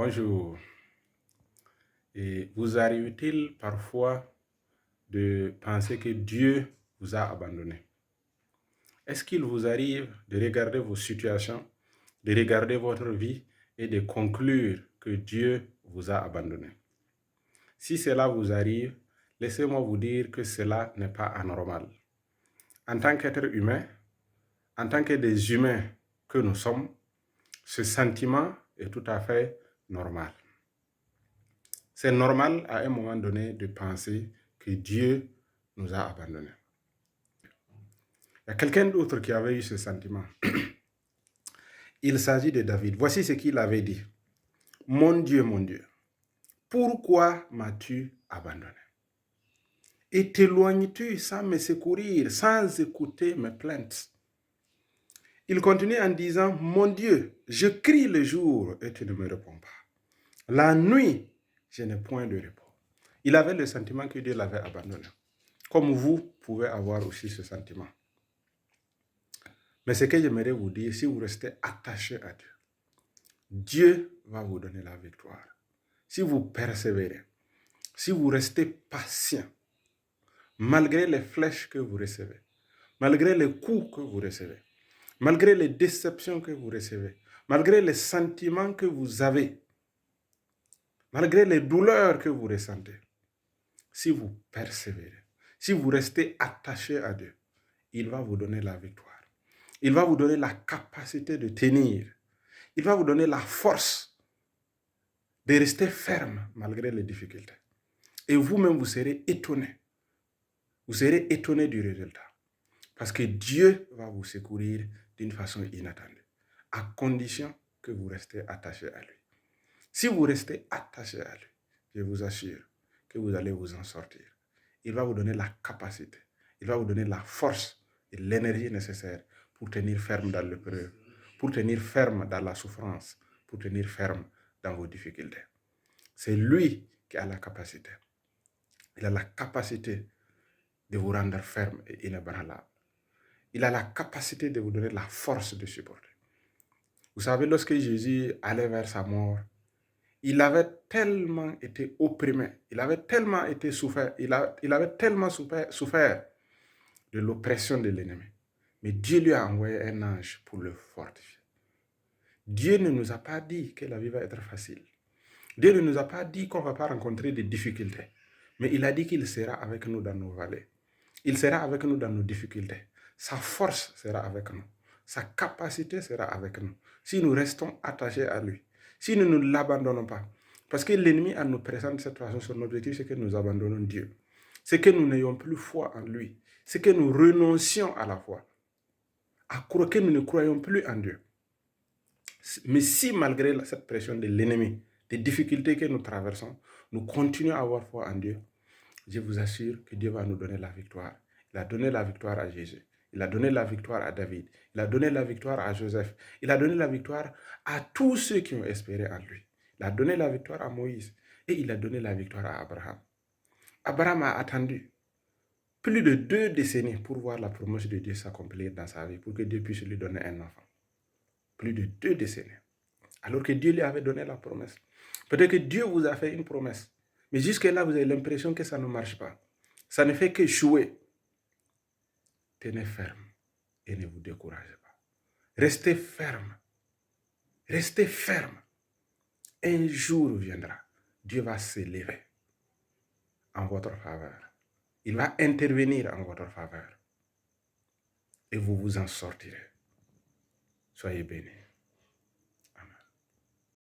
Bonjour. Et vous arrive-t-il parfois de penser que Dieu vous a abandonné? Est-ce qu'il vous arrive de regarder vos situations, de regarder votre vie et de conclure que Dieu vous a abandonné? Si cela vous arrive, laissez-moi vous dire que cela n'est pas anormal. En tant qu'être humain, en tant que des humains que nous sommes, ce sentiment est tout à fait normal. C'est normal à un moment donné de penser que Dieu nous a abandonnés. Il y a quelqu'un d'autre qui avait eu ce sentiment. Il s'agit de David. Voici ce qu'il avait dit. Mon Dieu, pourquoi m'as-tu abandonné? Et t'éloignes-tu sans me secourir, sans écouter mes plaintes? Il continue en disant, mon Dieu, je crie le jour et tu ne me réponds pas. La nuit, je n'ai point de repos. Il avait le sentiment que Dieu l'avait abandonné. Comme vous pouvez avoir aussi ce sentiment. Mais ce que j'aimerais vous dire, si vous restez attaché à Dieu, Dieu va vous donner la victoire. Si vous persévérez, si vous restez patient, malgré les flèches que vous recevez, malgré les coups que vous recevez, malgré les déceptions que vous recevez, malgré les sentiments que vous avez, malgré les douleurs que vous ressentez, si vous persévérez, si vous restez attaché à Dieu, il va vous donner la victoire. Il va vous donner la capacité de tenir. Il va vous donner la force de rester ferme malgré les difficultés. Et vous-même, vous serez étonné. Vous serez étonné du résultat. Parce que Dieu va vous secourir d'une façon inattendue. À condition que vous restez attaché à lui. Si vous restez attaché à lui, je vous assure que vous allez vous en sortir. Il va vous donner la capacité. Il va vous donner la force et l'énergie nécessaire pour tenir ferme dans l'épreuve, pour tenir ferme dans la souffrance, pour tenir ferme dans vos difficultés. C'est lui qui a la capacité. Il a la capacité de vous rendre ferme et inébranlable. Il a la capacité de vous donner la force de supporter. Vous savez, lorsque Jésus allait vers sa mort, il avait tellement été opprimé, il avait tellement été souffert, il avait tellement souffert de l'oppression de l'ennemi. Mais Dieu lui a envoyé un ange pour le fortifier. Dieu ne nous a pas dit que la vie va être facile. Dieu ne nous a pas dit qu'on ne va pas rencontrer des difficultés. Mais il a dit qu'il sera avec nous dans nos vallées. Il sera avec nous dans nos difficultés. Sa force sera avec nous. Sa capacité sera avec nous. Si nous restons attachés à lui. Si nous ne l'abandonnons pas. Parce que l'ennemi nous présente cette façon, son objectif, c'est que nous abandonnons Dieu. C'est que nous n'ayons plus foi en lui. C'est que nous renoncions à la foi. Que nous ne croyons plus en Dieu. Mais si malgré cette pression de l'ennemi, des difficultés que nous traversons, nous continuons à avoir foi en Dieu, je vous assure que Dieu va nous donner la victoire. Il a donné la victoire à Jésus. Il a donné la victoire à David. Il a donné la victoire à Joseph. Il a donné la victoire à tous ceux qui ont espéré en lui. Il a donné la victoire à Moïse. Et il a donné la victoire à Abraham. Abraham a attendu plus de 2 décennies pour voir la promesse de Dieu s'accomplir dans sa vie, pour que Dieu puisse lui donner un enfant. Plus de 2 décennies. Alors que Dieu lui avait donné la promesse. Peut-être que Dieu vous a fait une promesse. Mais jusque-là, vous avez l'impression que ça ne marche pas. Ça ne fait qu'échouer. Tenez ferme et ne vous découragez pas. Restez ferme. Restez ferme. Un jour viendra. Dieu va s'élever en votre faveur. Il va intervenir en votre faveur. Et vous vous en sortirez. Soyez bénis.